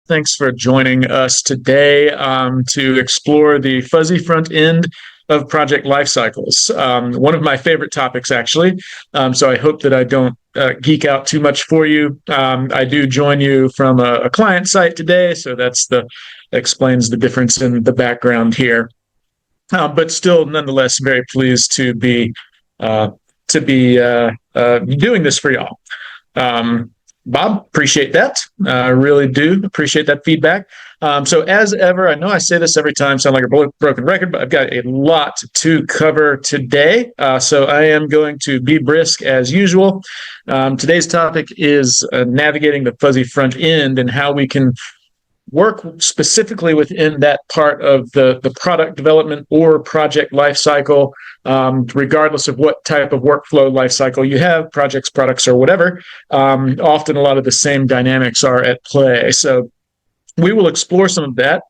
Thanks for joining us today to explore the fuzzy front end of project life cycles. One of my favorite topics, actually. So I hope that I don't geek out too much for you. I do join you from a client site today, so explains the difference in the background here. But still, nonetheless, very pleased to be doing this for y'all. Bob, appreciate that. I really do appreciate that feedback. So as ever, I know I say this every time, sound like a broken record, but I've got a lot to cover today. So I am going to be brisk as usual. Today's topic is navigating the fuzzy front end and how we can work specifically within that part of the product development or project lifecycle, regardless of what type of workflow lifecycle you have, projects, products, or whatever. Often a lot of the same dynamics are at play. So we will explore some of that.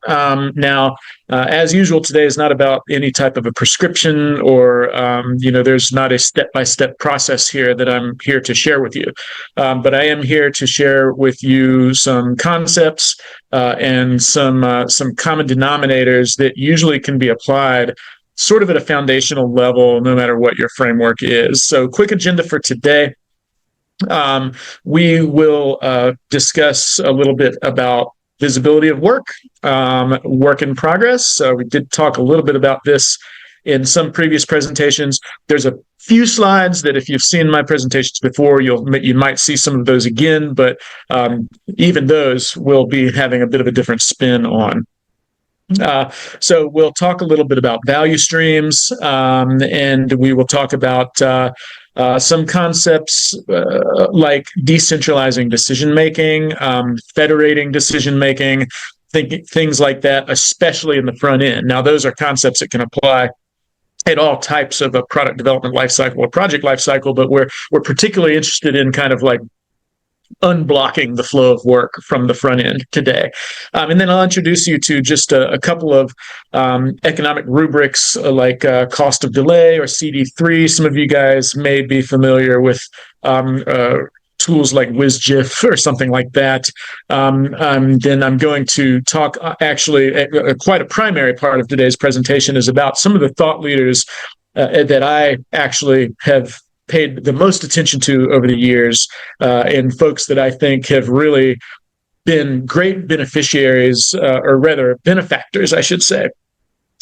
Now, as usual, today is not about any type of a prescription or, there's not a step-by-step process here that I'm here to share with you. But I am here to share with you some concepts and some common denominators that usually can be applied sort of at a foundational level, no matter what your framework is. So quick agenda for today. We will discuss a little bit about visibility of work, work in progress. We did talk a little bit about this in some previous presentations. There's a few slides that if you've seen my presentations before, you might see some of those again, but even those will be having a bit of a different spin on. So we'll talk a little bit about value streams, and we will talk about some concepts like decentralizing decision-making, federating decision-making, things like that, especially in the front end. Now, those are concepts that can apply at all types of a product development lifecycle or project lifecycle, but we're particularly interested in kind of like unblocking the flow of work from the front end today. And then I'll introduce you to just a couple of economic rubrics like cost of delay or CD3. Some of you guys may be familiar with tools like WizGIF or something like that. Then I'm going to talk, actually, quite a primary part of today's presentation is about some of the thought leaders that I actually have paid the most attention to over the years, and folks that I think have really been great beneficiaries, or rather benefactors, I should say.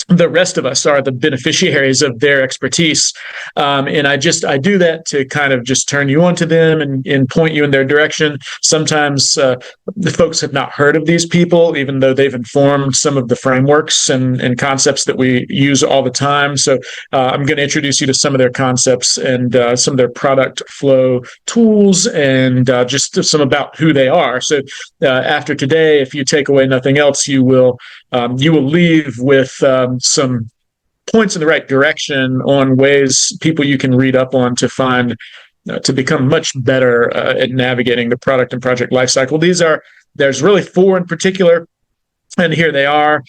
The rest of us are the beneficiaries of their expertise. And I do that to kind of just turn you on to them and point you in their direction. Sometimes the folks have not heard of these people, even though they've informed some of the frameworks and concepts that we use all the time. So I'm going to introduce you to some of their concepts and some of their product flow tools and just some about who they are. So after today, if you take away nothing else, you will leave with some points in the right direction on ways people you can read up on to find to become much better at navigating the product and project lifecycle. There's really four in particular, and here they are.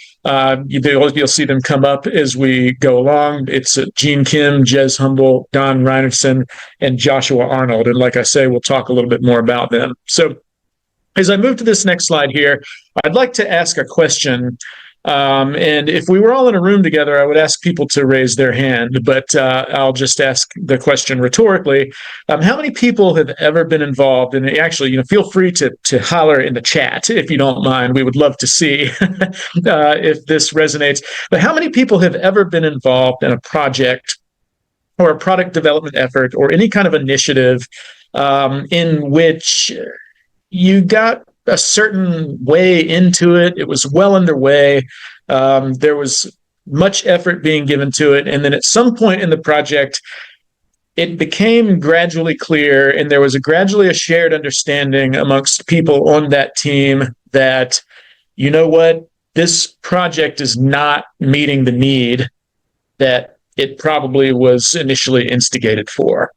You'll see them come up as we go along. It's Gene Kim, Jez Humble, Don Reinertsen, and Joshua Arnold. And like I say, we'll talk a little bit more about them. So as I move to this next slide here, I'd like to ask a question. And if we were all in a room together, I would ask people to raise their hand, but I'll just ask the question rhetorically. How many people have ever been involved? And actually, feel free to holler in the chat if you don't mind. We would love to see if this resonates. But how many people have ever been involved in a project or a product development effort or any kind of initiative in which you got a certain way into it? It was well underway. There was much effort being given to it. And then at some point in the project, it became gradually clear, and there was gradually a shared understanding amongst people on that team that, you know what, this project is not meeting the need that it probably was initially instigated for.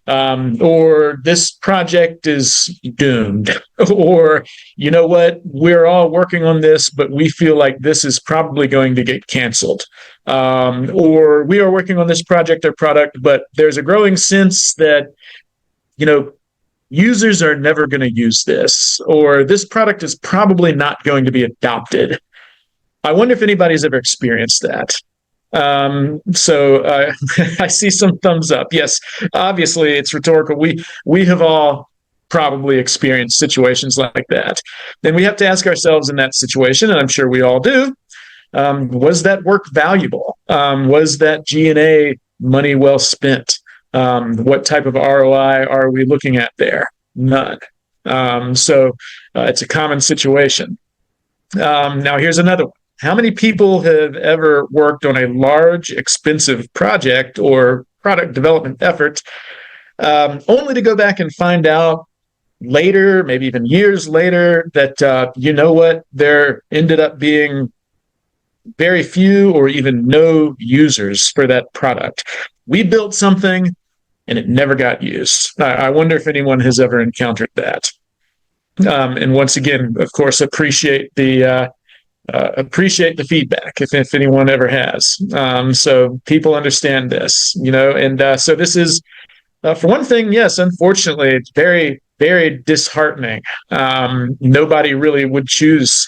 Or this project is doomed. Or, you know what, we're all working on this, but we feel like this is probably going to get canceled. Or we are working on this project or product, but there's a growing sense that, users are never going to use this, or this product is probably not going to be adopted. I wonder if anybody's ever experienced that. I see some thumbs up. Yes, obviously it's rhetorical. We have all probably experienced situations like that. Then we have to ask ourselves in that situation, and I'm sure we all do, was that work valuable? Was that G&A money well spent? What type of ROI are we looking at there? None. It's a common situation. Now, here's another one. How many people have ever worked on a large, expensive project or product development effort only to go back and find out later, maybe even years later, that, you know what, there ended up being very few or even no users for that product. We built something and it never got used. I wonder if anyone has ever encountered that. And once again, of course, appreciate the feedback if anyone ever has. So people understand this, and so this is, for one thing, yes, unfortunately, it's very, very disheartening. Nobody really would choose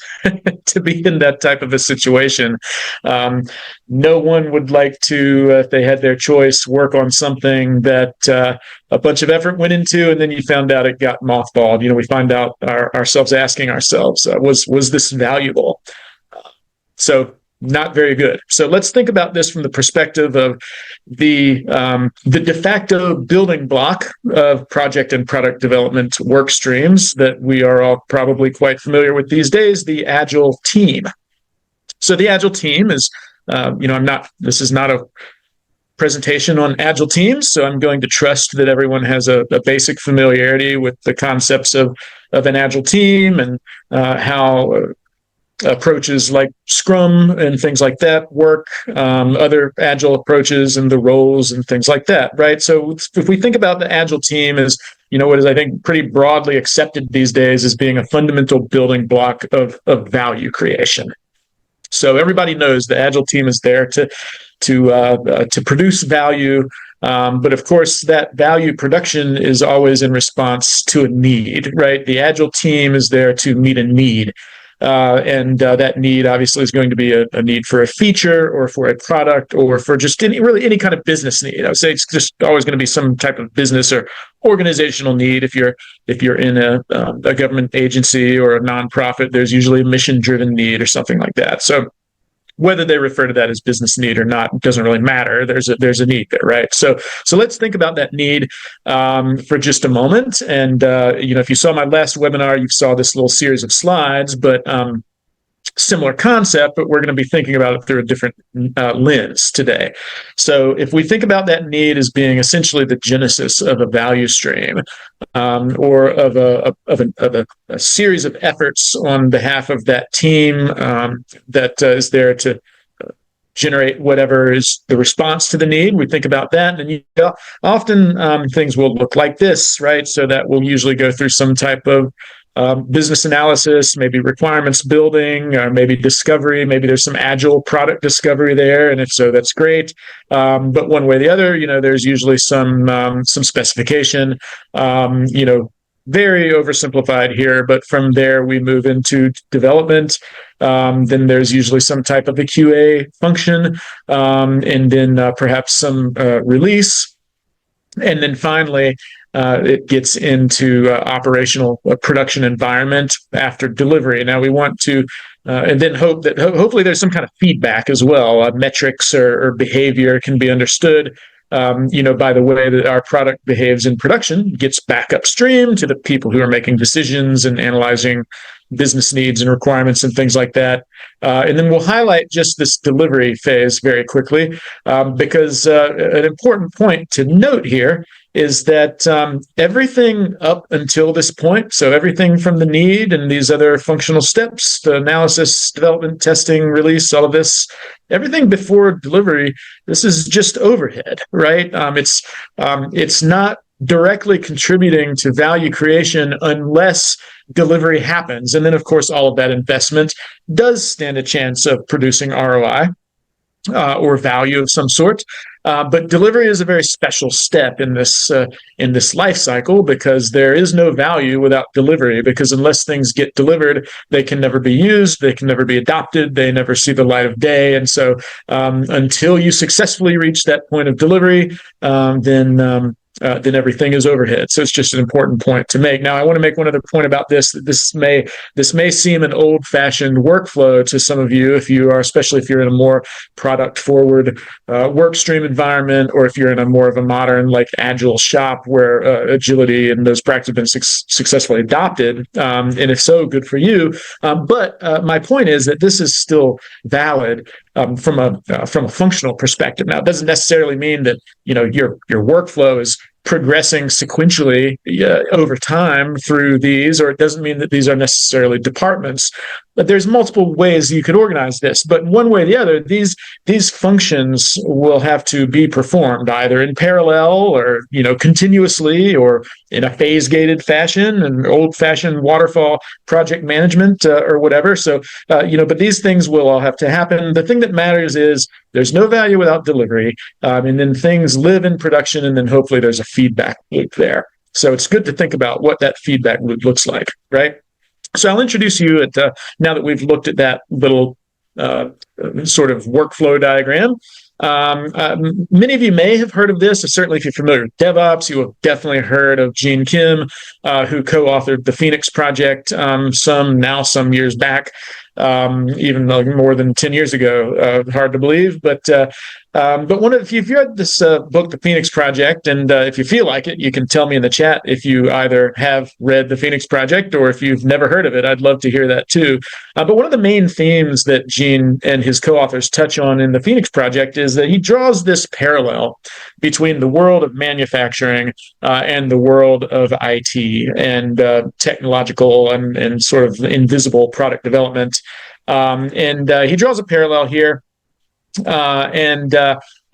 to be in that type of a situation. No one would like to, if they had their choice, work on something that a bunch of effort went into, and then you found out it got mothballed. We find out ourselves asking ourselves, was this valuable? So not very good. So let's think about this from the perspective of the de facto building block of project and product development work streams that we are all probably quite familiar with these days, the Agile team. So the Agile team is, this is not a presentation on Agile teams, so I'm going to trust that everyone has a basic familiarity with the concepts of an Agile team and how approaches like Scrum and things like that work, other Agile approaches and the roles and things like that, right? So if we think about the Agile team as, what is, I think, pretty broadly accepted these days as being a fundamental building block of value creation. So everybody knows the Agile team is there to produce value, but of course that value production is always in response to a need, right? The Agile team is there to meet a need. And that need obviously is going to be a need for a feature or for a product or for just any kind of business need. I would say it's just always going to be some type of business or organizational need. If you're in a government agency or a nonprofit, there's usually a mission-driven need or something like that. So whether they refer to that as business need or not, doesn't really matter. There's a need there, right? So let's think about that need for just a moment. And if you saw my last webinar, you saw this little series of slides, but similar concept, but we're going to be thinking about it through a different lens today. So if we think about that need as being essentially the genesis of a value stream, or of a series of efforts on behalf of that team that is there to generate whatever is the response to the need, we think about that. And often things will look like this, right? So that will usually go through some type of business analysis, maybe requirements building, or maybe discovery. Maybe there's some Agile product discovery there, and if so, that's great. But one way or the other, there's usually some specification. Very oversimplified here, but from there we move into development. Then there's usually some type of a QA function, and then perhaps some release. And then finally, it gets into operational production environment after delivery. Now we want to, and then hopefully there's some kind of feedback as well. Metrics or behavior can be understood, by the way that our product behaves in production, gets back upstream to the people who are making decisions and analyzing business needs and requirements and things like that. And then we'll highlight just this delivery phase very quickly, because an important point to note here is that everything up until this point, so everything from the need and these other functional steps, the analysis, development, testing, release, all of this, everything before delivery, this is just overhead, right? It's not directly contributing to value creation unless delivery happens. And then, of course, all of that investment does stand a chance of producing ROI or value of some sort. But delivery is a very special step in this life cycle, because there is no value without delivery. Because unless things get delivered, they can never be used, they can never be adopted, they never see the light of day. And so, until you successfully reach that point of delivery, then everything is overhead. So it's just an important point to make. Now, I want to make one other point about this. This may seem an old-fashioned workflow to some of you, especially if you're in a more product-forward work stream environment, or if you're in a more of a modern, like Agile shop where agility and those practices have been successfully adopted. And if so, good for you. But my point is that this is still valid from a functional perspective. Now, it doesn't necessarily mean that your workflow is progressing sequentially over time through these, or it doesn't mean that these are necessarily departments. But there's multiple ways you could organize this. But one way or the other, these functions will have to be performed either in parallel, or continuously, or in a phase-gated fashion, an old-fashioned waterfall project management, or whatever. So but these things will all have to happen. The thing that matters is there's no value without delivery, and then things live in production, and then hopefully there's a feedback loop there. So it's good to think about what that feedback loop looks like, right? So I'll introduce you now that we've looked at that little sort of workflow diagram. Many of you may have heard of this. Certainly, if you're familiar with DevOps, you have definitely heard of Gene Kim, who co-authored the Phoenix Project some years back, even more than 10 years ago. Hard to believe, but if you've read this book, The Phoenix Project, and if you feel like it, you can tell me in the chat if you either have read The Phoenix Project or if you've never heard of it. I'd love to hear that too. But one of the main themes that Gene and his co-authors touch on in The Phoenix Project is that he draws this parallel between the world of manufacturing and the world of IT and technological and sort of invisible product development. And he draws a parallel here.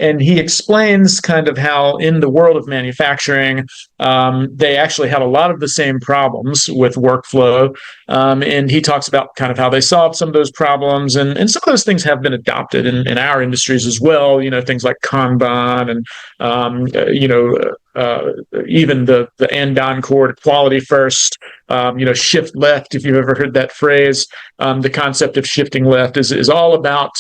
And he explains kind of how in the world of manufacturing, they actually had a lot of the same problems with workflow. And he talks about kind of how they solved some of those problems. And some of those things have been adopted in our industries as well, things like Kanban and, even the andon core, quality first, shift left, if you've ever heard that phrase. The concept of shifting left is all about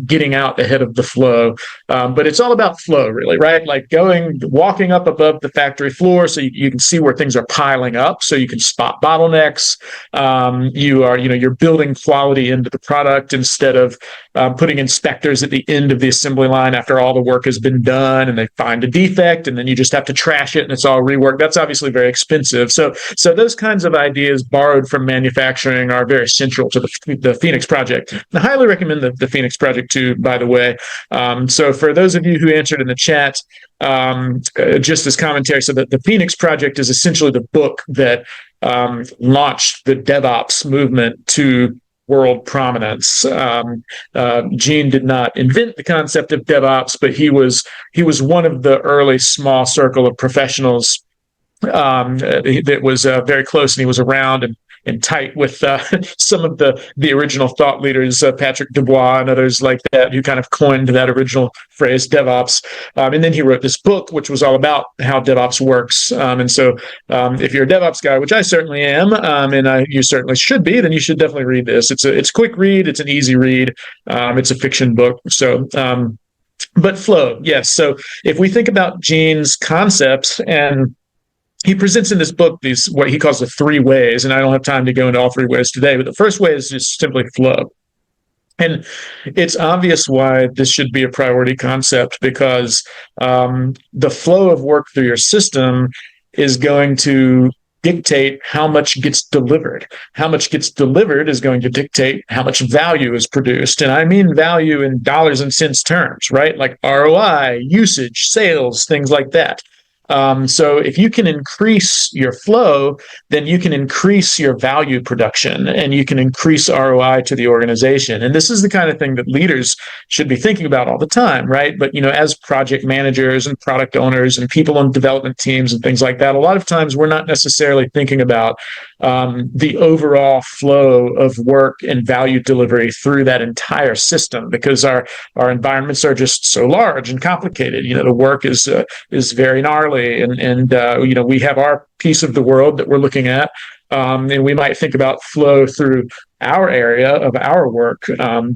getting out ahead of the flow. But it's all about flow, really, right? Like walking up above the factory floor so you can see where things are piling up, so you can spot bottlenecks. You're building quality into the product instead of putting inspectors at the end of the assembly line after all the work has been done and they find a defect and then you just have to trash it and it's all reworked. That's obviously very expensive. So those kinds of ideas borrowed from manufacturing are very central to the Phoenix Project. I highly recommend the Phoenix Project too, by the way. So for those of you who answered in the chat, just as commentary, so that the Phoenix Project is essentially the book that launched the DevOps movement to world prominence. Gene did not invent the concept of DevOps, but he was one of the early small circle of professionals that was very close, and he was around and tight with some of the original thought leaders, Patrick Dubois and others like that, who kind of coined that original phrase DevOps. And then he wrote this book, which was all about how DevOps works. And so if you're a DevOps guy, which I certainly am, and you certainly should be, then you should definitely read this. It's a quick read. It's an easy read. It's a fiction book. So, but flow, yes. So if we think about Gene's concepts, and he presents in this book these what he calls the three ways, and I don't have time to go into all three ways today, but the first way is just simply flow. And it's obvious why this should be a priority concept, because the flow of work through your system is going to dictate how much gets delivered. How much gets delivered is going to dictate how much value is produced. And I mean value in dollars and cents terms, right? Like ROI, usage, sales, things like that. So if you can increase your flow, then you can increase your value production and you can increase ROI to the organization. And this is the kind of thing that leaders should be thinking about all the time, right? But, as project managers and product owners and people on development teams and things like that, a lot of times we're not necessarily thinking about the overall flow of work and value delivery through that entire system, because our environments are just so large and complicated. The work is very gnarly, and we have our piece of the world that we're looking at, and we might think about flow through our area of our work,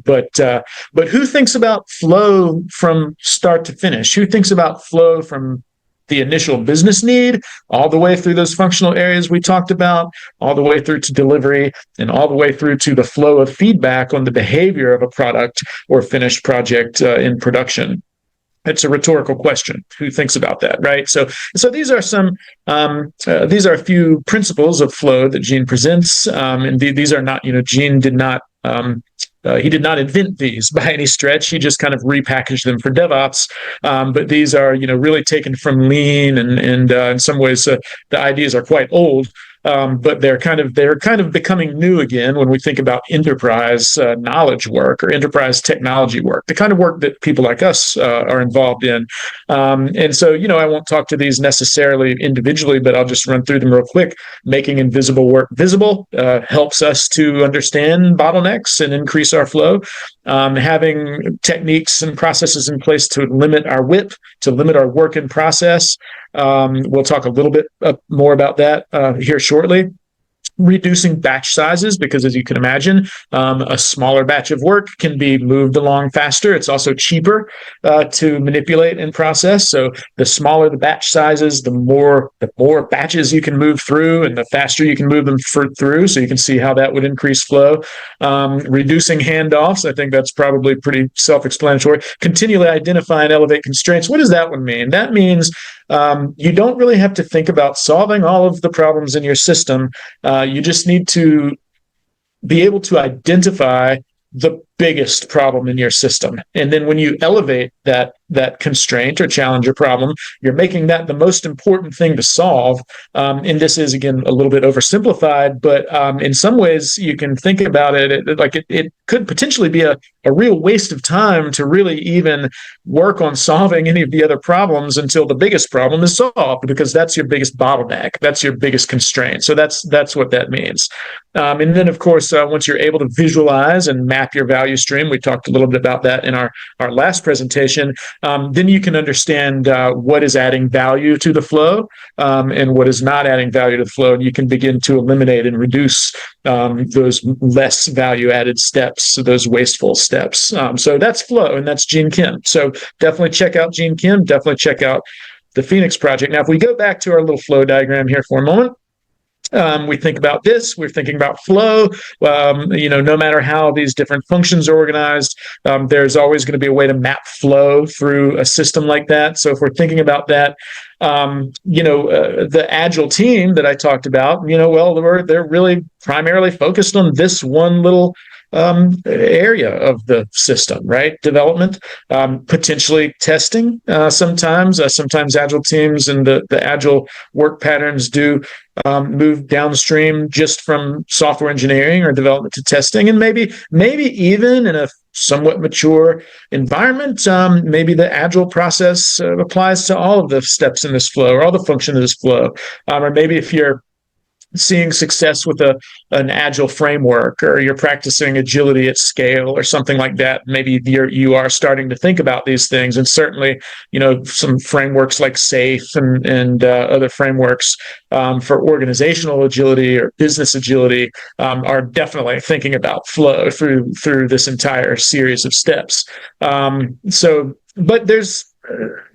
but who thinks about flow from start to finish? Who thinks about flow from the initial business need all the way through those functional areas we talked about, all the way through to delivery, and all the way through to the flow of feedback on the behavior of a product or finished project in production? It's a rhetorical question. Who thinks about that, right? So these are a few principles of flow that Gene presents, and these are not, Gene did not. He did not invent these by any stretch. He just kind of repackaged them for DevOps. But these are, really taken from Lean, and in some ways the ideas are quite old. But they're kind of becoming new again when we think about enterprise knowledge work or enterprise technology work, the kind of work that people like us are involved in. And so, I won't talk to these necessarily individually, but I'll just run through them real quick. Making invisible work visible helps us to understand bottlenecks and increase our flow. Having techniques and processes in place to limit our WIP, to limit our work in process. We'll talk a little bit more about that here shortly. Reducing batch sizes, because as you can imagine, a smaller batch of work can be moved along faster. It's also cheaper to manipulate and process. So the smaller the batch sizes, the more batches you can move through, and the faster you can move them through. So you can see how that would increase flow. Reducing handoffs. I think that's probably pretty self-explanatory. Continually identify and elevate constraints. What does that one mean? That means you don't really have to think about solving all of the problems in your system. You just need to be able to identify the biggest problem in your system. And then when you elevate that constraint or challenge or problem, you're making that the most important thing to solve. And this is, again, a little bit oversimplified, but in some ways you can think about it could potentially be a real waste of time to really even work on solving any of the other problems until the biggest problem is solved, because that's your biggest bottleneck. That's your biggest constraint. So that's what that means. And then, of course, once you're able to visualize and map your value stream, we talked a little bit about that in our last presentation, then you can understand what is adding value to the flow and what is not adding value to the flow. And you can begin to eliminate and reduce those less value-added steps, those wasteful steps. So that's flow, and that's Gene Kim. So definitely check out Gene Kim. Definitely check out the Phoenix Project. Now, if we go back to our little flow diagram here for a moment, we think about this. We're thinking about flow. No matter how these different functions are organized, there's always going to be a way to map flow through a system like that. So if we're thinking about that, the Agile team that I talked about, they're really primarily focused on this one little area of the system, right? Development, potentially testing. Sometimes Agile teams and the Agile work patterns do move downstream just from software engineering or development to testing, and maybe even in a somewhat mature environment, maybe the Agile process applies to all of the steps in this flow, or all the function of this flow, or maybe if you're seeing success with an Agile framework, or you're practicing agility at scale or something like that, maybe you are starting to think about these things. And certainly, some frameworks like SAFe and other frameworks for organizational agility or business agility are definitely thinking about flow through this entire series of steps. But there's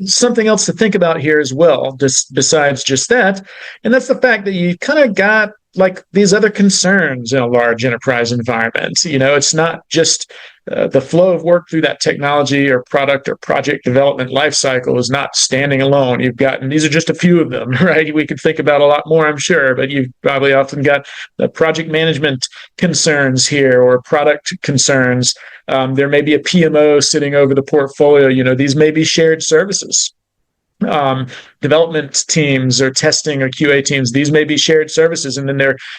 something else to think about here as well, besides just that, and that's the fact that you kind of got like these other concerns in a large enterprise environment. It's not just the flow of work through that technology or product or project development lifecycle is not standing alone. And these are just a few of them, right? We could think about a lot more, I'm sure, but you've probably often got the project management concerns here, or product concerns. There may be a PMO sitting over the portfolio. These may be shared services. um, development teams or testing or QA teams. These may be shared services, and then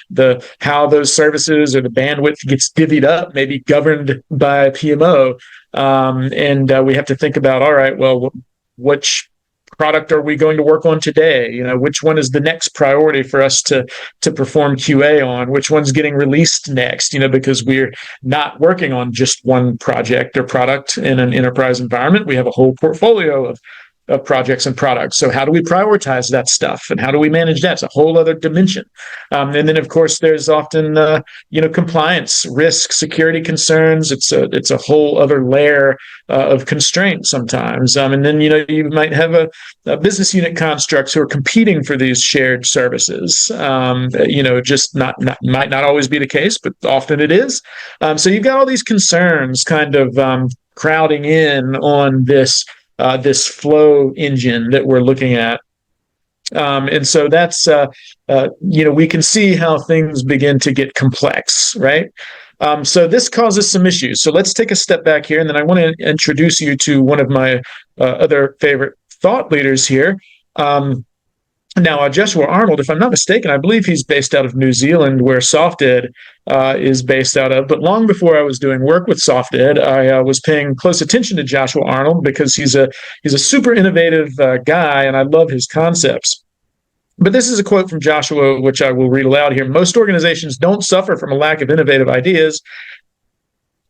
the how those services or the bandwidth gets divvied up may be governed by PMO. And we have to think about, all right, well, which product are we going to work on today? Which one is the next priority for us to perform QA on? Which one's getting released next? Because we're not working on just one project or product in an enterprise environment. We have a whole portfolio of projects and products. So how do we prioritize that stuff, and how do we manage that? It's a whole other dimension. And then, of course, there's often compliance, risk, security concerns. It's a whole other layer of constraints sometimes. And then you might have a business unit constructs who are competing for these shared services. Just might not always be the case, but often it is. So you've got all these concerns kind of crowding in on this flow engine that we're looking at. And so that's, we can see how things begin to get complex, right? So this causes some issues. So let's take a step back here, and then I want to introduce you to one of my other favorite thought leaders here. Now, Joshua Arnold, if I'm not mistaken, I believe he's based out of New Zealand, where SoftEd is based out of. But long before I was doing work with SoftEd, I was paying close attention to Joshua Arnold because he's a super innovative guy, and I love his concepts. But this is a quote from Joshua, which I will read aloud here. Most organizations don't suffer from a lack of innovative ideas.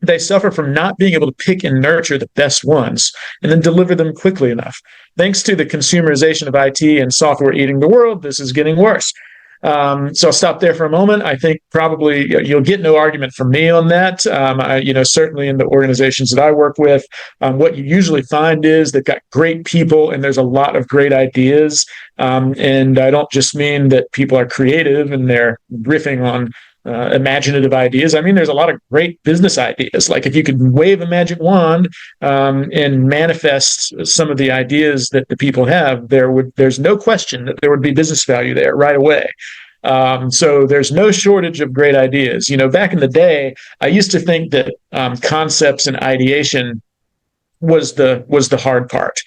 They suffer from not being able to pick and nurture the best ones and then deliver them quickly enough. Thanks to the consumerization of IT and software eating the world, this is getting worse. So I'll stop there for a moment. I think probably you'll get no argument from me on that. Certainly in the organizations that I work with, what you usually find is they've got great people and there's a lot of great ideas. And I don't just mean that people are creative and they're riffing on imaginative ideas. I mean, there's a lot of great business ideas. Like if you could wave a magic wand and manifest some of the ideas that the people have, there's no question that there would be business value there right away. So there's no shortage of great ideas. Back in the day, I used to think that concepts and ideation was the hard part.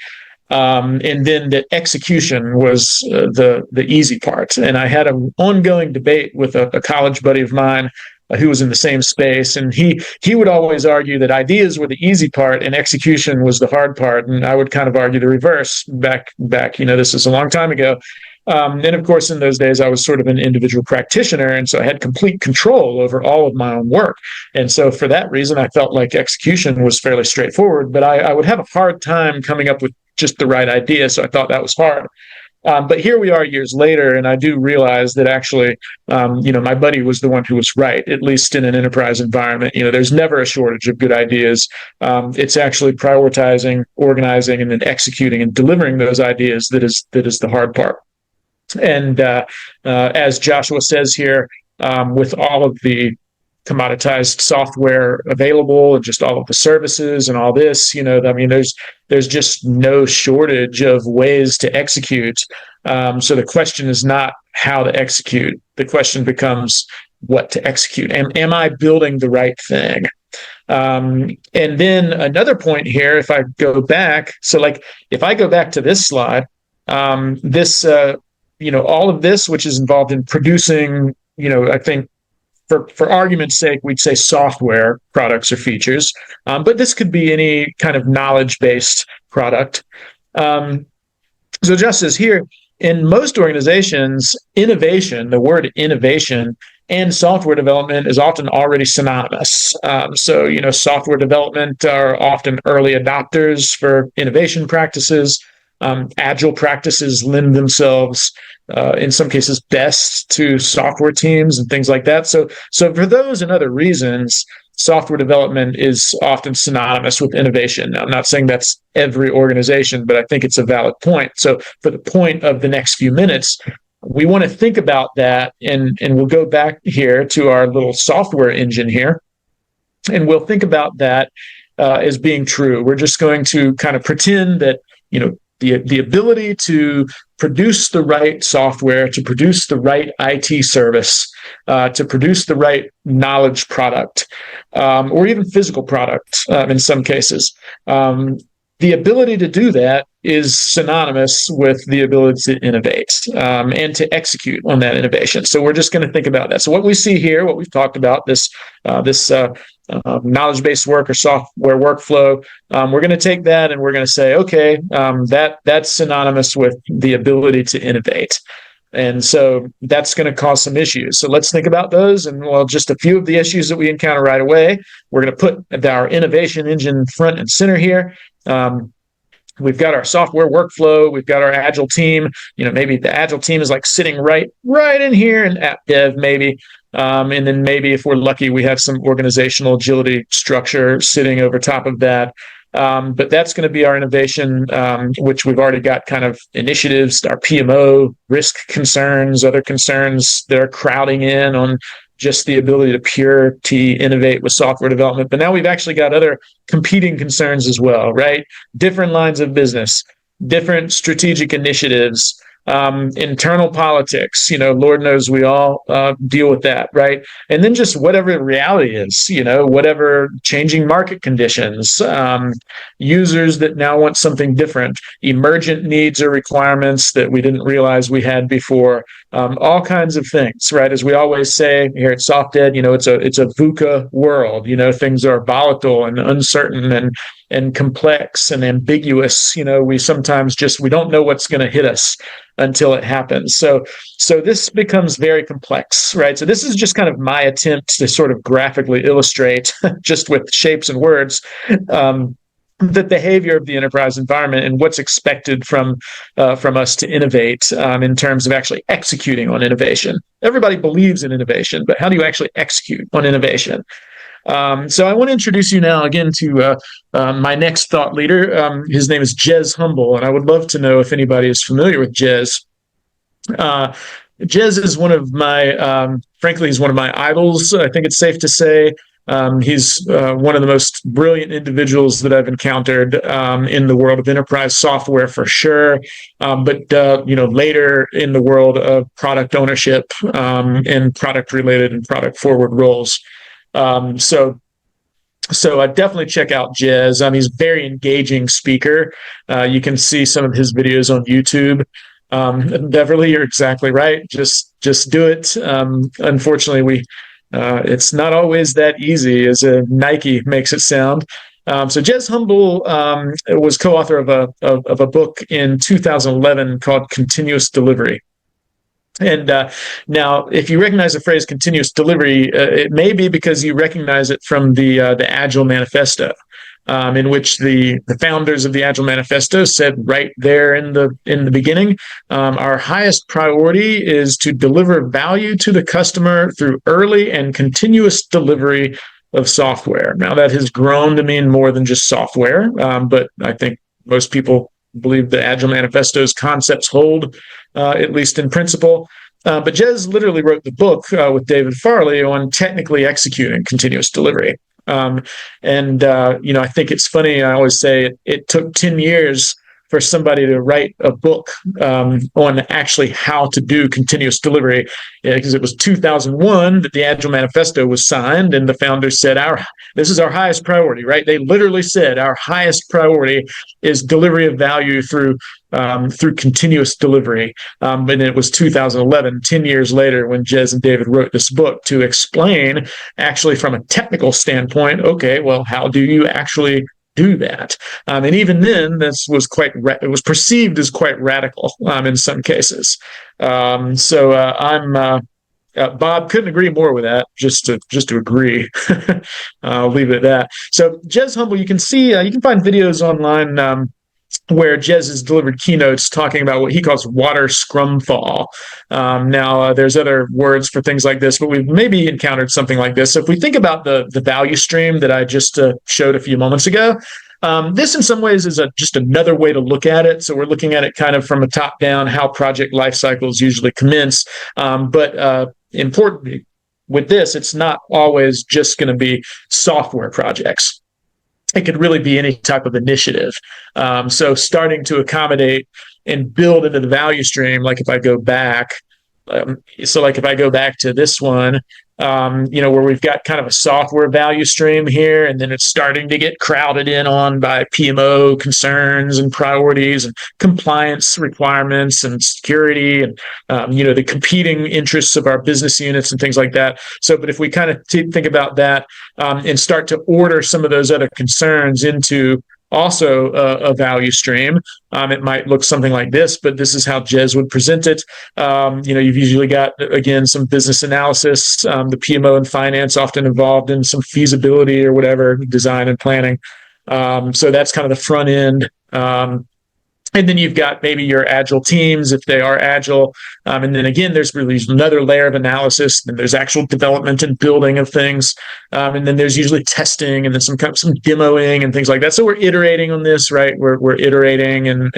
And then the execution was the easy part. And I had an ongoing debate with a college buddy of mine who was in the same space. And he would always argue that ideas were the easy part and execution was the hard part. And I would kind of argue the reverse back, this is a long time ago. And of course, in those days, I was sort of an individual practitioner. And so I had complete control over all of my own work. And so for that reason, I felt like execution was fairly straightforward, but I would have a hard time coming up with just the right idea. So I thought that was hard. But here we are years later, and I do realize that actually, my buddy was the one who was right, at least in an enterprise environment. There's never a shortage of good ideas. It's actually prioritizing, organizing, and then executing and delivering those ideas that is the hard part. And as Joshua says here, with all of the commoditized software available and just all of the services and all this, there's just no shortage of ways to execute. So the question is not how to execute. The question becomes what to execute. Am I building the right thing? And then another point here, if I go back, if I go back to this slide, all of this, which is involved in producing, I think, for argument's sake, we'd say software products or features, but this could be any kind of knowledge-based product. So just as here, in most organizations, innovation, the word innovation and software development is often already synonymous. Software development are often early adopters for innovation practices. Agile practices lend themselves, in some cases, best to software teams and things like that. So for those and other reasons, software development is often synonymous with innovation. Now, I'm not saying that's every organization, but I think it's a valid point. So for the point of the next few minutes, we want to think about that, and we'll go back here to our little software engine here, and we'll think about that as being true. We're just going to kind of pretend that, the ability to produce the right software, to produce the right IT service, to produce the right knowledge product, or even physical product in some cases. The ability to do that is synonymous with the ability to innovate and to execute on that innovation. So we're just going to think about that. So what we see here, what we've talked about, this knowledge-based work or software workflow, we're going to take that and we're going to say, okay, that's synonymous with the ability to innovate. And so that's going to cause some issues. So let's think about those. And well, just a few of the issues that we encounter right away. We're going to put our innovation engine front and center here. We've got our software workflow. We've got our Agile team. Maybe the Agile team is like sitting right in here in app dev, maybe. And then maybe if we're lucky, we have some organizational agility structure sitting over top of that. But that's going to be our innovation, which we've already got kind of initiatives, our PMO, risk concerns, other concerns that are crowding in on just the ability to pure T innovate with software development. But now we've actually got other competing concerns as well, right? Different lines of business, different strategic initiatives, internal politics, Lord knows we all deal with that, right? And then just whatever reality is, whatever changing market conditions, users that now want something different, emergent needs or requirements that we didn't realize we had before, all kinds of things, right? As we always say here at SoftEd, it's a VUCA world, things are volatile and uncertain and complex and ambiguous. We sometimes we don't know what's going to hit us until it happens. So this becomes very complex, right? So this is just kind of my attempt to sort of graphically illustrate just with shapes and words, the behavior of the enterprise environment and what's expected from us to innovate in terms of actually executing on innovation. Everybody believes in innovation, but how do you actually execute on innovation? So I want to introduce you now again to my next thought leader. His name is Jez Humble, and I would love to know if anybody is familiar with Jez. Jez is one of my, frankly, he's one of my idols. I think it's safe to say. He's one of the most brilliant individuals that I've encountered in the world of enterprise software for sure, but later in the world of product ownership and product related and product forward roles. So I definitely check out Jez. He's a very engaging speaker. You can see some of his videos on YouTube. Beverly, you're exactly right. Just do it. Unfortunately, it's not always that easy as Nike makes it sound. So Jez Humble was co-author of a book in 2011 called Continuous Delivery. And now, if you recognize the phrase continuous delivery, it may be because you recognize it from the Agile Manifesto, in which the founders of the Agile Manifesto said right there in the beginning, our highest priority is to deliver value to the customer through early and continuous delivery of software. Now, that has grown to mean more than just software, but I think most people believe the Agile Manifesto's concepts hold, at least in principle. But Jez literally wrote the book with David Farley on technically executing continuous delivery. I think it's funny. I always say it took 10 years for somebody to write a book on actually how to do continuous delivery, because it was 2001 that the Agile Manifesto was signed, and the founders said, this is our highest priority, right? They literally said our highest priority is delivery of value through continuous delivery. And it was 2011, 10 years later, when Jez and David wrote this book to explain, actually from a technical standpoint, okay, well, how do you actually do that? And even then, this was it was perceived as quite radical in some cases. Bob, couldn't agree more with that. Just to agree, I'll leave it at that. So Jez Humble, you can see, you can find videos online where Jez has delivered keynotes talking about what he calls water scrum fall. Now, there's other words for things like this, but we've maybe encountered something like this. So if we think about the value stream that I just showed a few moments ago, this in some ways is just another way to look at it. So we're looking at it kind of from a top down, how project life cycles usually commence. But importantly, with this, it's not always just going to be software projects. It could really be any type of initiative. So starting to accommodate and build into the value stream, like if I go back, if I go back to this one, where we've got kind of a software value stream here, and then it's starting to get crowded in on by PMO concerns and priorities and compliance requirements and security and, the competing interests of our business units and things like that. So, but if we kind of think about that and start to order some of those other concerns into also a value stream. It might look something like this, but this is how Jez would present it. You've usually got, again, some business analysis, the PMO and finance often involved in some feasibility or whatever, design and planning. So that's kind of the front end. And then you've got maybe your agile teams, if they are agile. And then again, there's really another layer of analysis. Then there's actual development and building of things. And then there's usually testing and then some demoing and things like that. So we're iterating on this, right? We're iterating and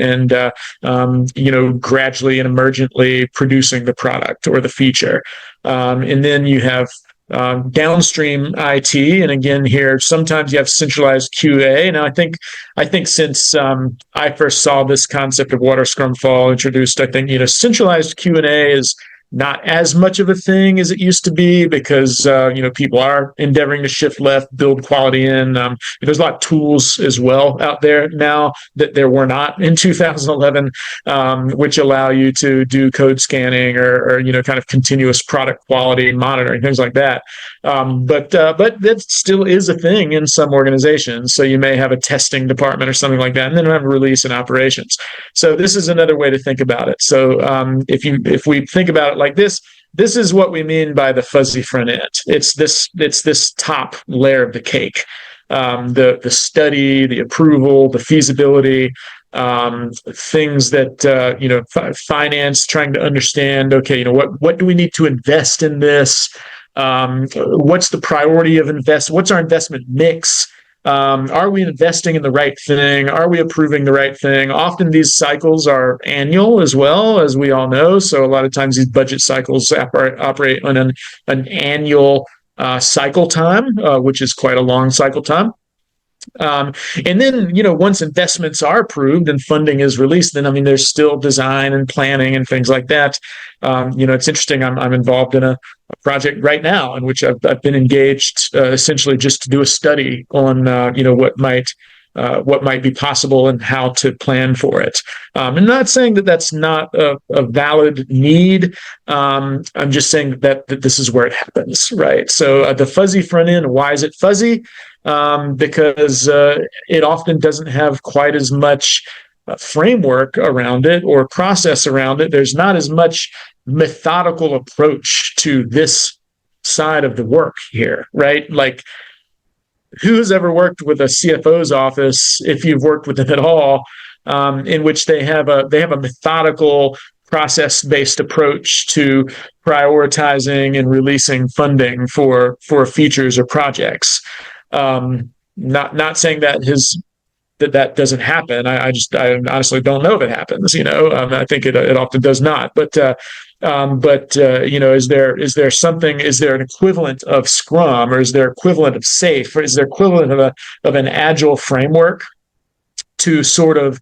gradually and emergently producing the product or the feature. And then you have downstream IT, and again here sometimes you have centralized QA. Now I think since I first saw this concept of water scrum fall introduced, I think centralized Q&A is not as much of a thing as it used to be because people are endeavoring to shift left, build quality in. There's a lot of tools as well out there now that there were not in 2011, which allow you to do code scanning or kind of continuous product quality monitoring, things like that. But that still is a thing in some organizations. So you may have a testing department or something like that, and then have a release and operations. So this is another way to think about it. So if we think about it like this is what we mean by the fuzzy front end. It's this top layer of the cake, the study, the approval, the feasibility, things that finance trying to understand. Okay, what do we need to invest in this? What's the priority of what's our investment mix? Are we investing in the right thing? Are we approving the right thing? Often these cycles are annual as well, as we all know. So a lot of times these budget cycles operate on an annual cycle time, which is quite a long cycle time. And then, once investments are approved and funding is released, then, there's still design and planning and things like that. It's interesting. I'm involved in a project right now in which I've been engaged essentially just to do a study on, what might be possible and how to plan for it. I'm not saying that that's not a valid need. I'm just saying that this is where it happens, right? So the fuzzy front end, why is it fuzzy? Because it often doesn't have quite as much framework around it or process around it. There's not as much methodical approach to this side of the work here, right? Like, who's ever worked with a CFO's office, if you've worked with them at all, in which they have a methodical process-based approach to prioritizing and releasing funding for features or projects. Not saying that doesn't happen. I honestly don't know if it happens. I think it often does not. But is there something? Is there an equivalent of Scrum, or is there equivalent of SAFe, or is there equivalent of an Agile framework to sort of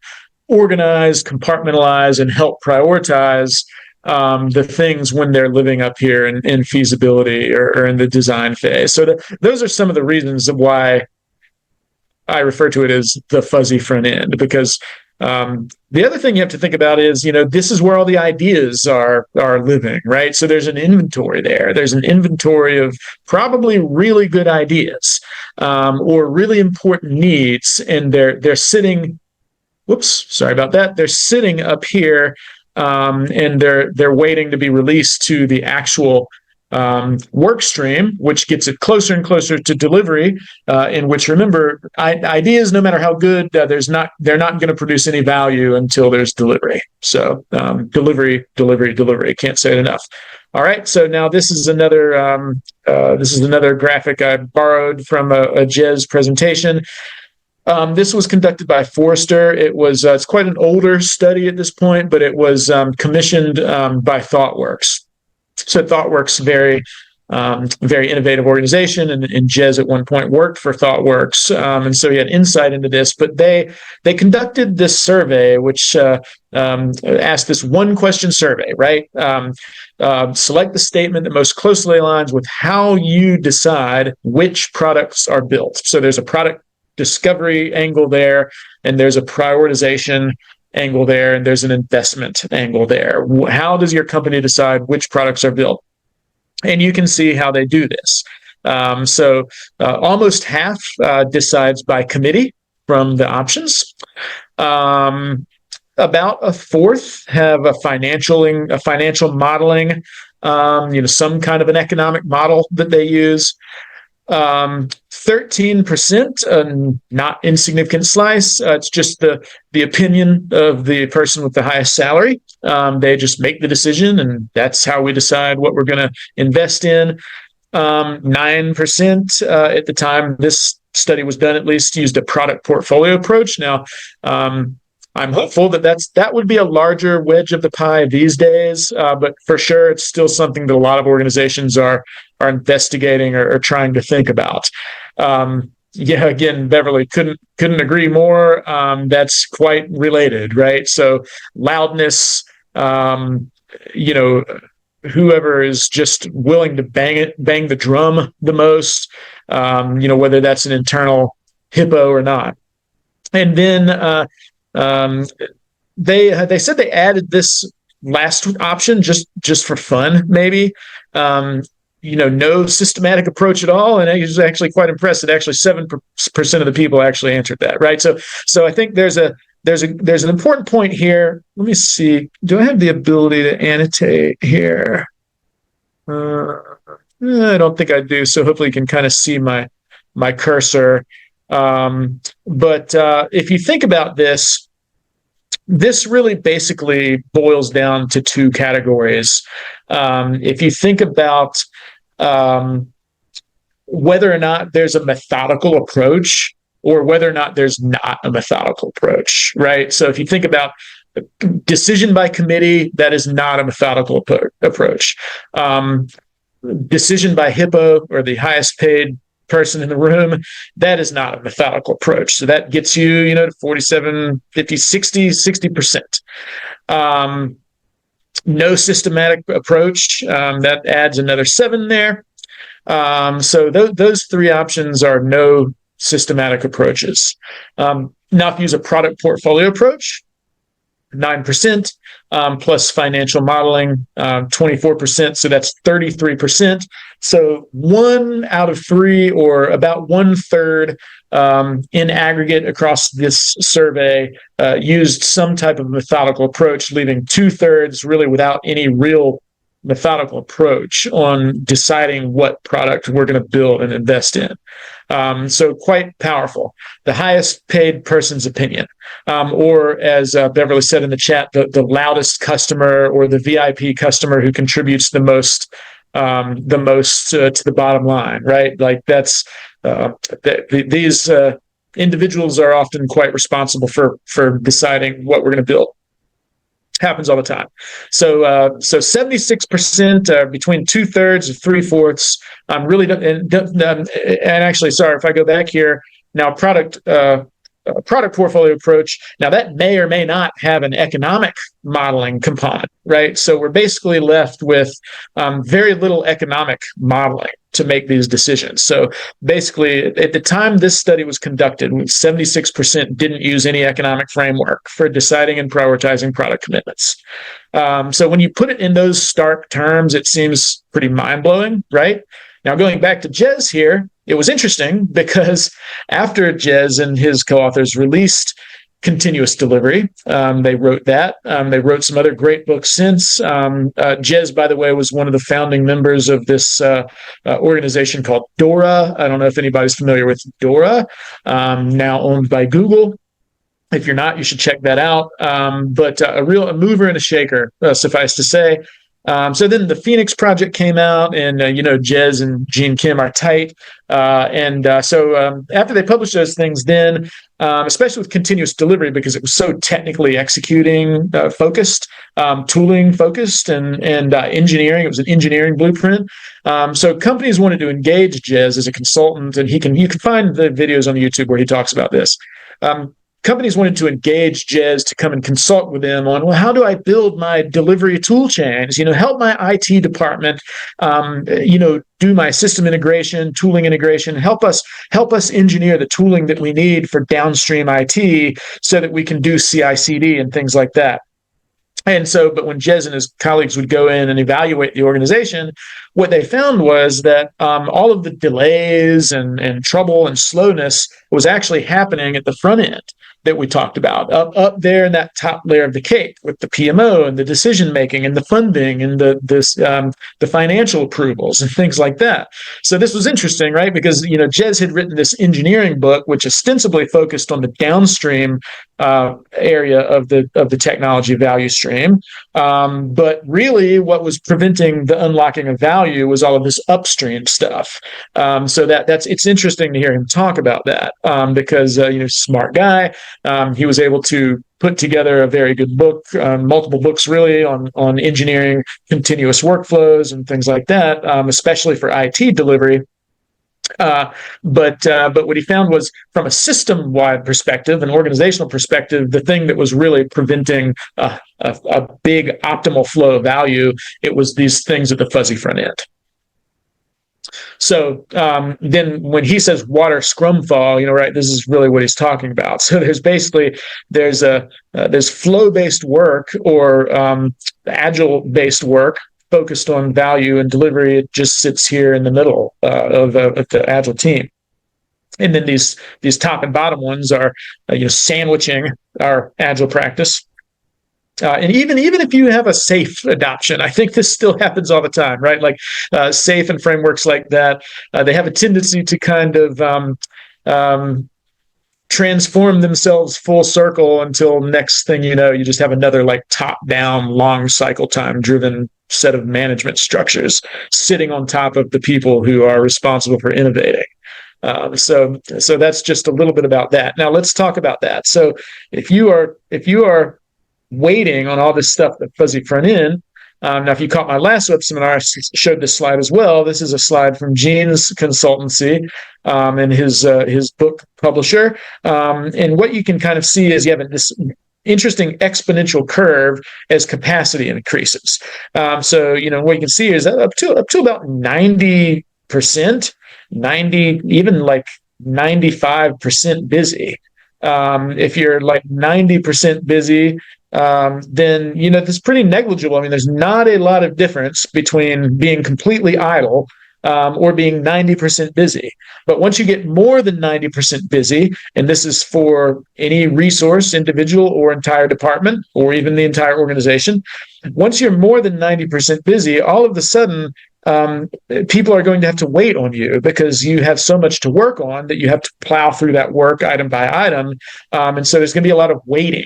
organize, compartmentalize, and help prioritize the things when they're living up here in feasibility or in the design phase? So those are some of the reasons of why I refer to it as the fuzzy front end, because the other thing you have to think about is, this is where all the ideas are living, right? So there's an inventory there. There's an inventory of probably really good ideas or really important needs, and they're sitting. Whoops, sorry about that. They're sitting up here, and they're waiting to be released to the actual work stream, which gets it closer and closer to delivery. In which, remember, ideas, no matter how good, they're not going to produce any value until there's delivery. So delivery. Can't say it enough. All right. So now this is another graphic I borrowed from a Jez presentation. This was conducted by Forrester. It's quite an older study at this point, but it was commissioned by ThoughtWorks. So ThoughtWorks, very very innovative organization, and Jez at one point worked for ThoughtWorks, and so he had insight into this. But they conducted this survey, which asked this one question survey, right? Select the statement that most closely aligns with how you decide which products are built. So there's a product discovery angle there, and there's a prioritization angle there, and there's an investment angle there. How does your company decide which products are built? And you can see how they do this. So almost half decides by committee from the options. About a fourth have a financial modeling, some kind of an economic model that they use. 13%, a not insignificant slice. It's just the opinion of the person with the highest salary. They just make the decision, and that's how we decide what we're going to invest in. 9% at the time this study was done, at least, used a product portfolio approach. Now, I'm hopeful that would be a larger wedge of the pie these days, but for sure, it's still something that a lot of organizations are investigating or trying to think about. Again, Beverly, couldn't agree more. That's quite related, right? So loudness, whoever is just willing to bang the drum the most, whether that's an internal hippo or not. And then they said they added this last option just for fun, maybe. No systematic approach at all, and I was actually quite impressed that actually 7% of the people actually answered that, right? So I think there's an important point here. Let me see. Do I have the ability to annotate here? I don't think I do. So hopefully you can kind of see my cursor. But if you think about this really basically boils down to two categories. If you think about whether or not there's a methodical approach or whether or not there's not a methodical approach, right? So if you think about decision by committee, that is not a methodical approach. Decision by hippo, or the highest paid person in the room, that is not a methodical approach. So that gets you, to 47, 50, 60%. No systematic approach, that adds another 7 there. So those three options are no systematic approaches. Now, if you use a product portfolio approach, 9%, plus financial modeling, 24%. So that's 33%. So 1 out of 3, or about 1/3, in aggregate across this survey, used some type of methodical approach, leaving 2/3 really without any real methodical approach on deciding what product we're going to build and invest in. So quite powerful. The highest paid person's opinion, or as Beverly said in the chat, the loudest customer, or the VIP customer who contributes the most to the bottom line, right? Like that's these individuals are often quite responsible for deciding what we're going to build. Happens all the time. So 76%, between 2/3 and 3/4. Really, and actually, sorry, if I go back here now, product portfolio approach. Now that may or may not have an economic modeling component, right? So we're basically left with very little economic modeling to make these decisions. So basically, at the time this study was conducted, 76% didn't use any economic framework for deciding and prioritizing product commitments. So when you put it in those stark terms, it seems pretty mind-blowing, right? Now, going back to Jez here, it was interesting because after Jez and his co-authors released Continuous Delivery, they wrote that. They wrote some other great books since. Jez, by the way, was one of the founding members of this organization called Dora. I don't know if anybody's familiar with Dora, now owned by Google. If you're not, you should check that out. But a mover and a shaker, suffice to say. So then the Phoenix project came out, and Jez and Gene Kim are tight. So after they published those things, then especially with continuous delivery, because it was so technically executing focused, tooling focused, and engineering. It was an engineering blueprint. So companies wanted to engage Jez as a consultant, and you can find the videos on YouTube where he talks about this. Companies wanted to engage Jez to come and consult with them on, well, how do I build my delivery tool chains? Help my IT department, do my system integration, tooling integration, help us engineer the tooling that we need for downstream IT so that we can do CI/CD and things like that. And so, but when Jez and his colleagues would go in and evaluate the organization, what they found was that all of the delays and trouble and slowness was actually happening at the front end that we talked about, up there in that top layer of the cake with the PMO and the decision making and the funding and the financial approvals and things like that. So this was interesting, right? Because Jez had written this engineering book, which ostensibly focused on the downstream area of the technology value stream, but really what was preventing the unlocking of value was all of this upstream stuff. So it's interesting to hear him talk about that because smart guy. He was able to put together a very good book, multiple books really on engineering continuous workflows and things like that, especially for IT delivery. But what he found was, from a system-wide perspective, an organizational perspective, the thing that was really preventing a big optimal flow of value, it was these things at the fuzzy front end. So then when he says water scrum fall, right, this is really what he's talking about. So there's flow-based work or Agile-based work focused on value and delivery. It just sits here in the middle of the Agile team. And then these top and bottom ones are sandwiching our Agile practice. And even if you have a safe adoption, I think this still happens all the time, right? Like safe and frameworks like that, they have a tendency to kind of transform themselves full circle until next thing you know, you just have another like top-down, long cycle time driven set of management structures sitting on top of the people who are responsible for innovating. So that's just a little bit about that. Now let's talk about that. So if you are waiting on all this stuff, the fuzzy front end. Now, if you caught my last web seminar, I showed this slide as well. This is a slide from Gene's consultancy and his book publisher. And what you can kind of see is you have this interesting exponential curve as capacity increases. So what you can see is that up to about 90%, 90, even like 95% busy. If you're like 90% busy, then that's pretty negligible. I mean, there's not a lot of difference between being completely idle or being 90% busy. But once you get more than 90% busy, and this is for any resource, individual or entire department, or even the entire organization, once you're more than 90% busy, all of a sudden, people are going to have to wait on you because you have so much to work on that you have to plow through that work item by item. And so there's going to be a lot of waiting.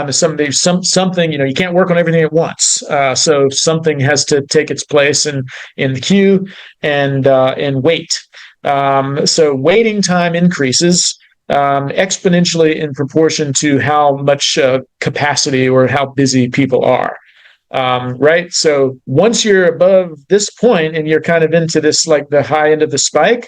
Something, you can't work on everything at once. So something has to take its place in the queue and wait. So waiting time increases exponentially in proportion to how much capacity or how busy people are. Right. So once you're above this point and you're kind of into this, like the high end of the spike,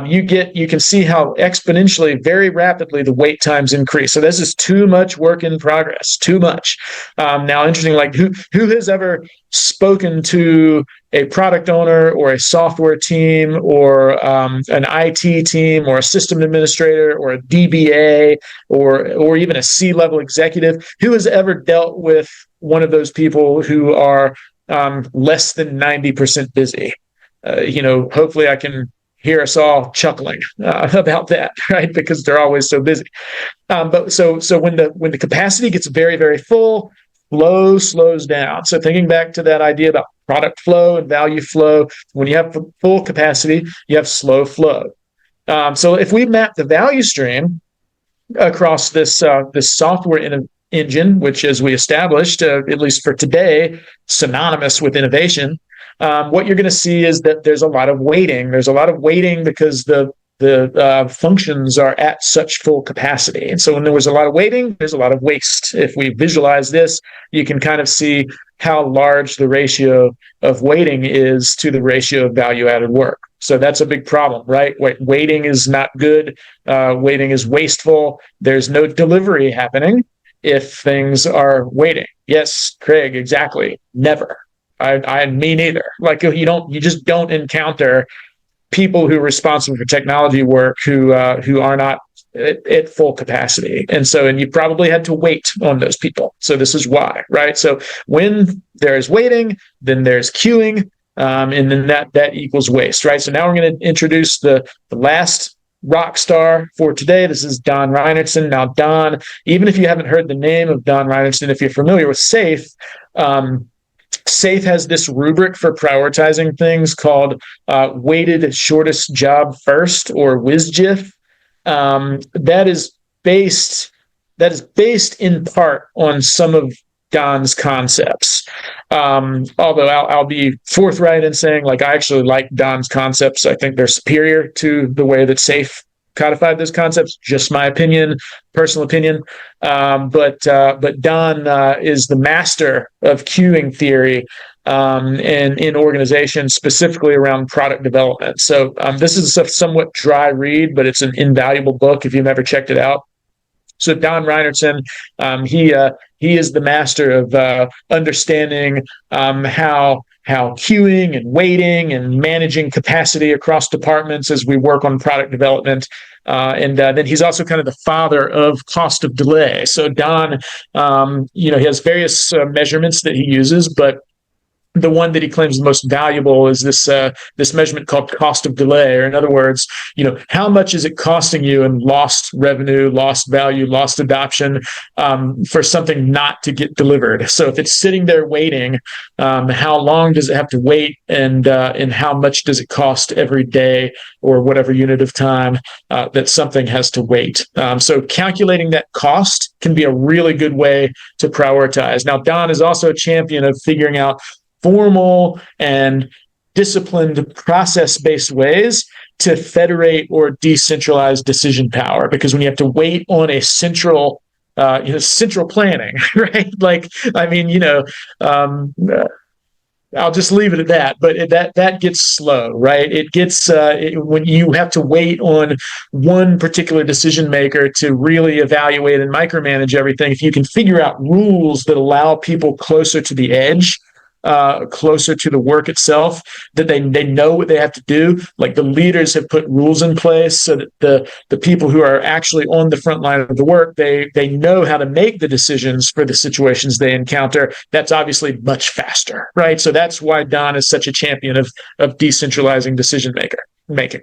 you can see how exponentially, very rapidly, the wait times increase. So this is too much work in progress, too much. Now, interesting, like who has ever spoken to a product owner or a software team or an IT team or a system administrator or a DBA or even a C-level executive? Who has ever dealt with one of those people who are less than 90% busy? Hopefully I can hear us all chuckling about that, right? Because they're always so busy. But so when the capacity gets very, very full, flow slows down. So thinking back to that idea about product flow and value flow, when you have full capacity, you have slow flow. So if we map the value stream across this software engine, which, as we established, at least for today, synonymous with innovation, what you're going to see is that there's a lot of waiting. There's a lot of waiting because the functions are at such full capacity. And so when there was a lot of waiting, there's a lot of waste. If we visualize this, you can kind of see how large the ratio of waiting is to the ratio of value-added work. So that's a big problem, right? Waiting is not good. Waiting is wasteful. There's no delivery happening if things are waiting. Yes, Craig, exactly. Never. Me neither. Like you just don't encounter people who are responsible for technology work who are not at full capacity. And you probably had to wait on those people. So this is why, right? So when there's waiting, then there's queuing, and then that equals waste, right? So now we're going to introduce the last rock star for today. This is Don Reinertsen. Now, Don, even if you haven't heard the name of Don Reinertsen, if you're familiar with SAFe, SAFe has this rubric for prioritizing things called weighted shortest job first, or WSJF. That is based in part on some of Don's concepts. Although I'll be forthright in saying, like, I actually like Don's concepts. I think they're superior to the way that SAFe codified those concepts. Just my opinion, personal opinion. But Don is the master of queuing theory and in organizations, specifically around product development. So this is a somewhat dry read, but it's an invaluable book if you've never checked it out. So Don Reinertsen, he is the master of understanding how queuing and waiting and managing capacity across departments as we work on product development. And then he's also kind of the father of cost of delay. So Don, he has various measurements that he uses, but the one that he claims is most valuable is this measurement called cost of delay, or in other words, how much is it costing you in lost revenue, lost value, lost adoption for something not to get delivered. So if it's sitting there waiting, how long does it have to wait, and how much does it cost every day or whatever unit of time that something has to wait? So calculating that cost can be a really good way to prioritize. Now, Don is also a champion of figuring out formal and disciplined process-based ways to federate or decentralize decision power. Because when you have to wait on a central planning, right? I'll just leave it at that. But that gets slow, right? It gets when you have to wait on one particular decision maker to really evaluate and micromanage everything. If you can figure out rules that allow people closer to the edge, closer to the work itself, that they know what they have to do. Like, the leaders have put rules in place so that the people who are actually on the front line of the work, they know how to make the decisions for the situations they encounter. That's obviously much faster, right? So that's why Don is such a champion of decentralizing decision making.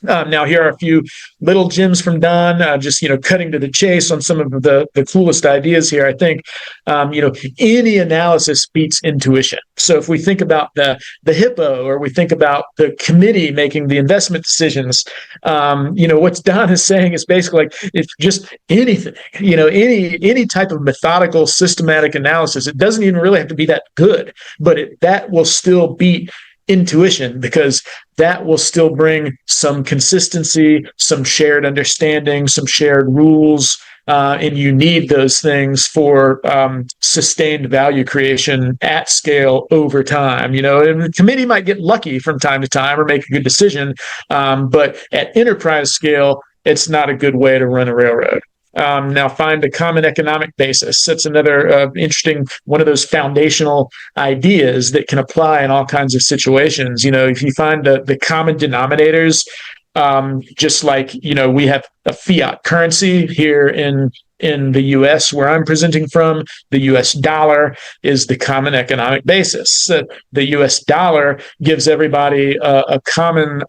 Now, here are a few little gems from Don, just cutting to the chase on some of the coolest ideas here. I think, any analysis beats intuition. So if we think about the hippo, or we think about the committee making the investment decisions, what Don is saying is basically like, it's just anything, any type of methodical, systematic analysis. It doesn't even really have to be that good, but that will still beat intuition, because that will still bring some consistency, some shared understanding, some shared rules, and you need those things for sustained value creation at scale over time. And the committee might get lucky from time to time or make a good decision, but at enterprise scale, it's not a good way to run a railroad. Now, find a common economic basis. That's another interesting one of those foundational ideas that can apply in all kinds of situations. If you find the common denominators, just like, we have a fiat currency here in the U.S. where I'm presenting from, the U.S. dollar is the common economic basis. The U.S. dollar gives everybody a common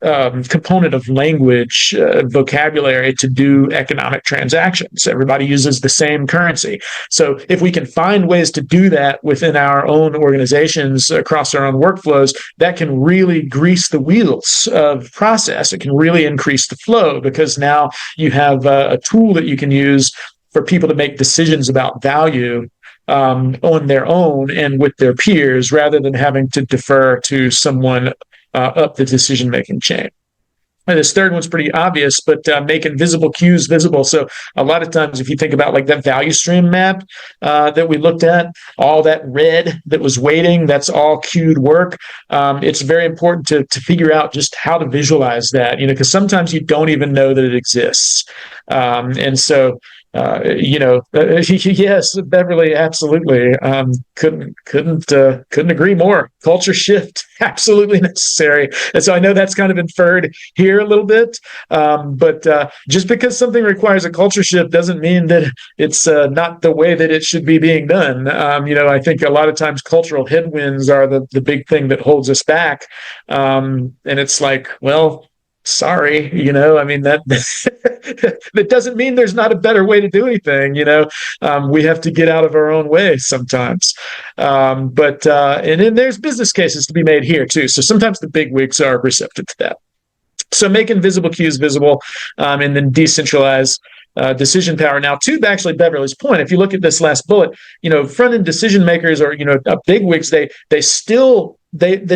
component of language, vocabulary to do economic transactions. Everybody uses the same currency. So if we can find ways to do that within our own organizations, across our own workflows, that can really grease the wheels of process. It can really increase the flow, because now you have a tool that you can use for people to make decisions about value on their own and with their peers, rather than having to defer to someone up the decision-making chain. And this third one's pretty obvious, but making visible cues visible. So a lot of times, if you think about like that value stream map that we looked at, all that red that was waiting, that's all cued work. It's very important to figure out just how to visualize that, because sometimes you don't even know that it exists. And so, yes, Beverly, absolutely. Couldn't agree more. Culture shift, absolutely necessary. And so I know that's kind of inferred here a little bit, but just because something requires a culture shift doesn't mean that it's not the way that it should be being done. I think a lot of times cultural headwinds are the big thing that holds us back. And it's like, well, sorry, that doesn't mean there's not a better way to do anything. We have to get out of our own way sometimes. And then there's business cases to be made here too. So sometimes the big wigs are receptive to that. So making visible cues visible, and then decentralize decision power. Now, to actually Beverly's point, if you look at this last bullet, front-end decision makers or, big wigs, that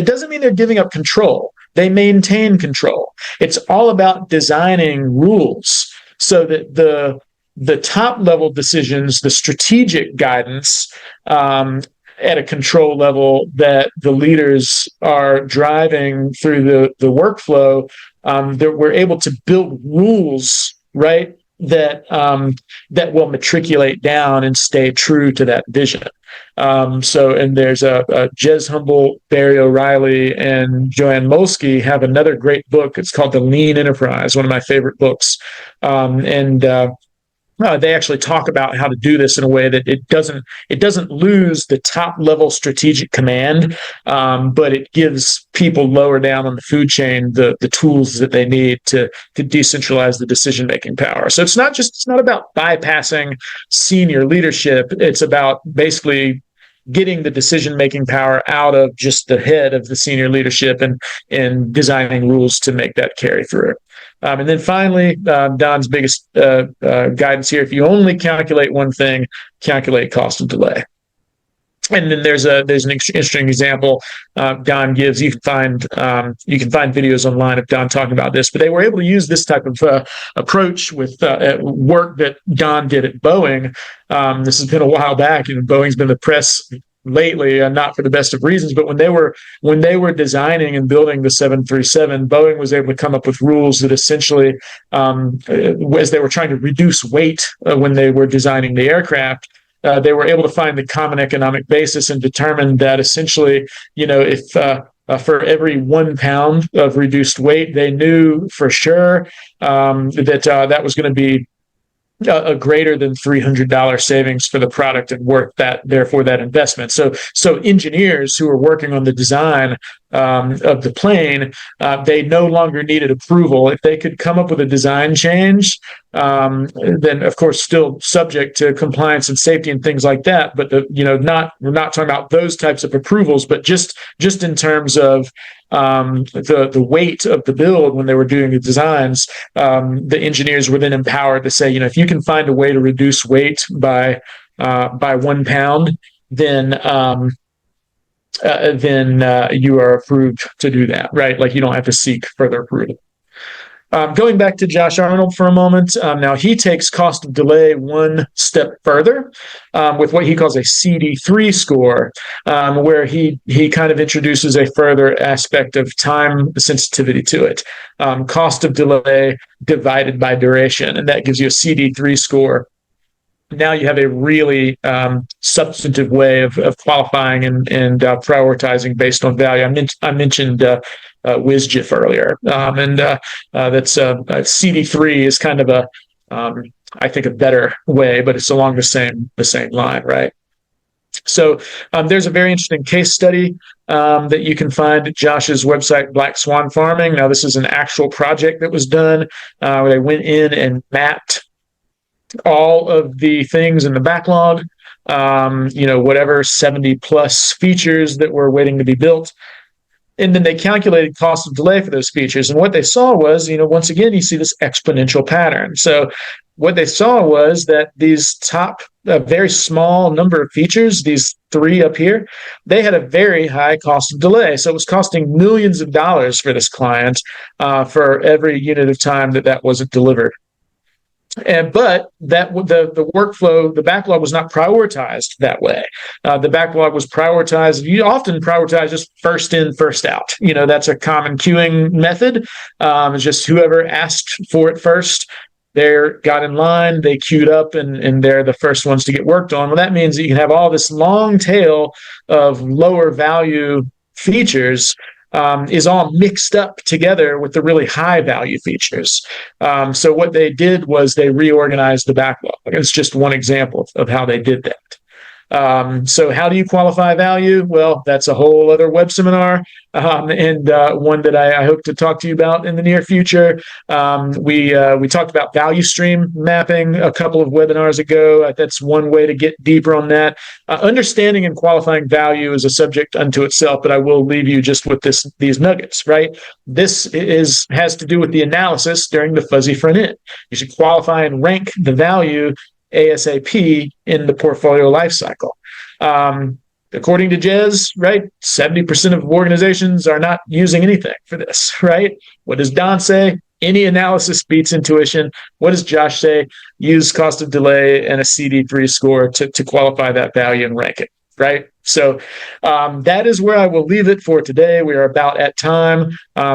doesn't mean they're giving up control. They maintain control. It's all about designing rules so that the top level decisions, the strategic guidance at a control level that the leaders are driving through the workflow, that we're able to build rules, right, that will matriculate down and stay true to that vision. And there's a Jez Humble, Barry O'Reilly, and Joanne Molsky have another great book. It's called The Lean Enterprise, one of my favorite books. They actually talk about how to do this in a way that it doesn't lose the top level strategic command, but it gives people lower down on the food chain the tools that they need to decentralize the decision making power. So it's not about bypassing senior leadership. It's about basically getting the decision making power out of just the head of the senior leadership and designing rules to make that carry through. And then finally, Don's biggest guidance here: if you only calculate one thing, calculate cost of delay. And then there's an interesting example Don gives. You can find videos online of Don talking about this, but they were able to use this type of approach with work that Don did at Boeing. This has been a while back, and Boeing's been in the press lately, not for the best of reasons, but when they were designing and building the 737, Boeing was able to come up with rules that essentially, as they were trying to reduce weight when they were designing the aircraft, they were able to find the common economic basis and determine that essentially, if for every 1 pound of reduced weight, they knew for sure that was going to be a greater than $300 savings for the product and worth therefore that investment. So engineers who are working on the design of the plane, they no longer needed approval. If they could come up with a design change, then of course still subject to compliance and safety and things like that. But we're not talking about those types of approvals, but just in terms of the weight of the build when they were doing the designs, the engineers were then empowered to say, if you can find a way to reduce weight by 1 pound, then you are approved to do that, right? Like you don't have to seek further approval. Going back to Josh Arnold for a moment, now he takes cost of delay one step further with what he calls a CD3 score, where he kind of introduces a further aspect of time sensitivity to it. Cost of delay divided by duration, and that gives you a CD3 score. Now you have a really substantive way of qualifying and prioritizing based on value. I mentioned WSGIF earlier, and that's CD3 is kind of I think a better way, but it's along the same line, right? So there's a very interesting case study that you can find at Josh's website, Black Swan Farming. Now this is an actual project that was done where they went in and mapped all of the things in the backlog, whatever 70 plus features that were waiting to be built. And then they calculated cost of delay for those features. And what they saw was, once again, you see this exponential pattern. So what they saw was that these top, a very small number of features, these three up here, they had a very high cost of delay. So it was costing millions of dollars for this client for every unit of time that wasn't delivered. But that the workflow, the backlog was not prioritized that way. The backlog was prioritized. You often prioritize just first in, first out. That's a common queuing method. It's just whoever asked for it first, they got in line, they queued up, and they're the first ones to get worked on. Well, that means that you can have all this long tail of lower value features is all mixed up together with the really high value features. So what they did was they reorganized the backlog. It's just one example of how they did that. So how do you qualify value? Well, that's a whole other web seminar, and one that I hope to talk to you about in the near future. We talked about value stream mapping a couple of webinars ago. That's one way to get deeper on that. Understanding and qualifying value is a subject unto itself, but I will leave you just with these nuggets, right? This has to do with the analysis during the fuzzy front end. You should qualify and rank the value ASAP in the portfolio lifecycle. According to Jez, right, 70% of organizations are not using anything for this, right? What does Don say? Any analysis beats intuition. What does Josh say? Use cost of delay and a CD3 score to qualify that value and rank it, right? So that is where I will leave it for today. We are about at time.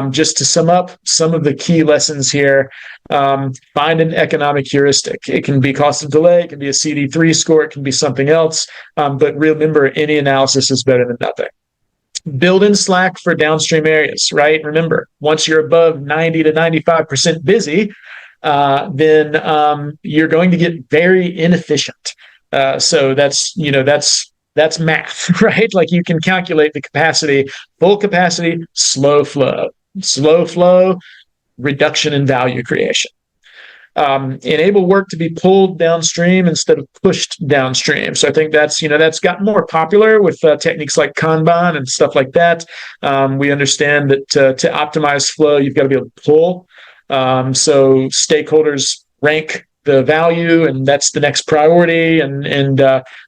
Just to sum up some of the key lessons here, find an economic heuristic. It can be cost of delay, it can be a CD3 score, it can be something else, but remember, any analysis is better than nothing. Build in Slack for downstream areas, right? Remember, once you're above 90 to 95% busy, then you're going to get very inefficient. So that's math, right? Like you can calculate the capacity, full capacity, slow flow, reduction in value creation. Enable work to be pulled downstream instead of pushed downstream. So I think that's gotten more popular with techniques like Kanban and stuff like that. We understand that to optimize flow, you've got to be able to pull. So stakeholders rank the value, and that's the next priority. And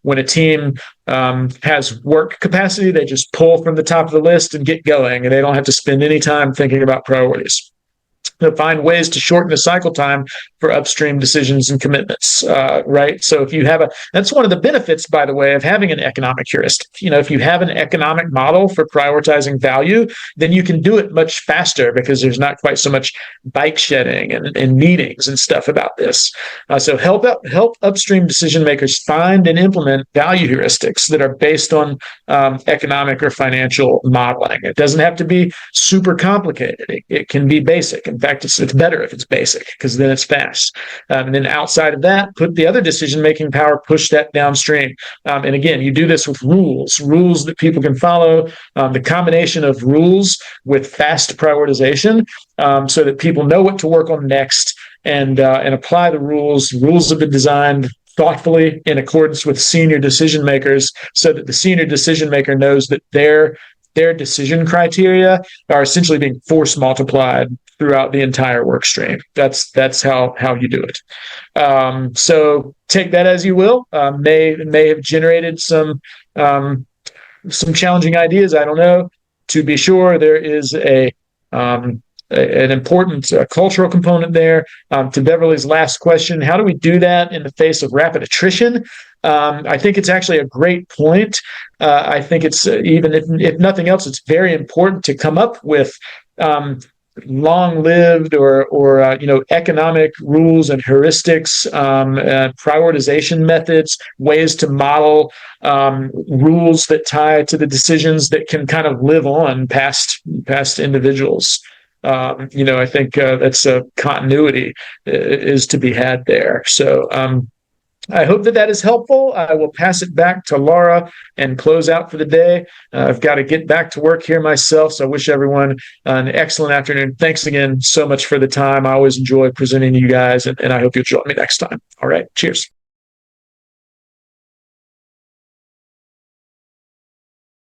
when a team has work capacity, they just pull from the top of the list and get going, and they don't have to spend any time thinking about priorities. To find ways to shorten the cycle time for upstream decisions and commitments, right? So if you have that's one of the benefits, by the way, of having an economic heuristic. If you have an economic model for prioritizing value, then you can do it much faster because there's not quite so much bike shedding and meetings and stuff about this. So help upstream decision makers find and implement value heuristics that are based on economic or financial modeling. It doesn't have to be super complicated. It can be basic. In fact, it's better if it's basic because then it's fast. And then outside of that, put the other decision-making power, push that downstream. And again, you do this with rules that people can follow, the combination of rules with fast prioritization so that people know what to work on next and apply the rules. Rules have been designed thoughtfully in accordance with senior decision makers so that the senior decision maker knows that their decision criteria are essentially being force multiplied throughout the entire work stream. That's how you do it. So take that as you will. May have generated some challenging ideas. I don't know. To be sure, there is an important cultural component there. To Beverly's last question, how do we do that in the face of rapid attrition? I think it's actually a great point. I think it's even if nothing else, it's very important to come up with long-lived or economic rules and heuristics, prioritization methods, ways to model rules that tie to the decisions that can kind of live on past individuals. I think that's a continuity is to be had there. So I hope that is helpful. I will pass it back to Laura and close out for the day. I've got to get back to work here myself, so I wish everyone an excellent afternoon. Thanks again so much for the time. I always enjoy presenting to you guys, and I hope you'll join me next time. All right, cheers.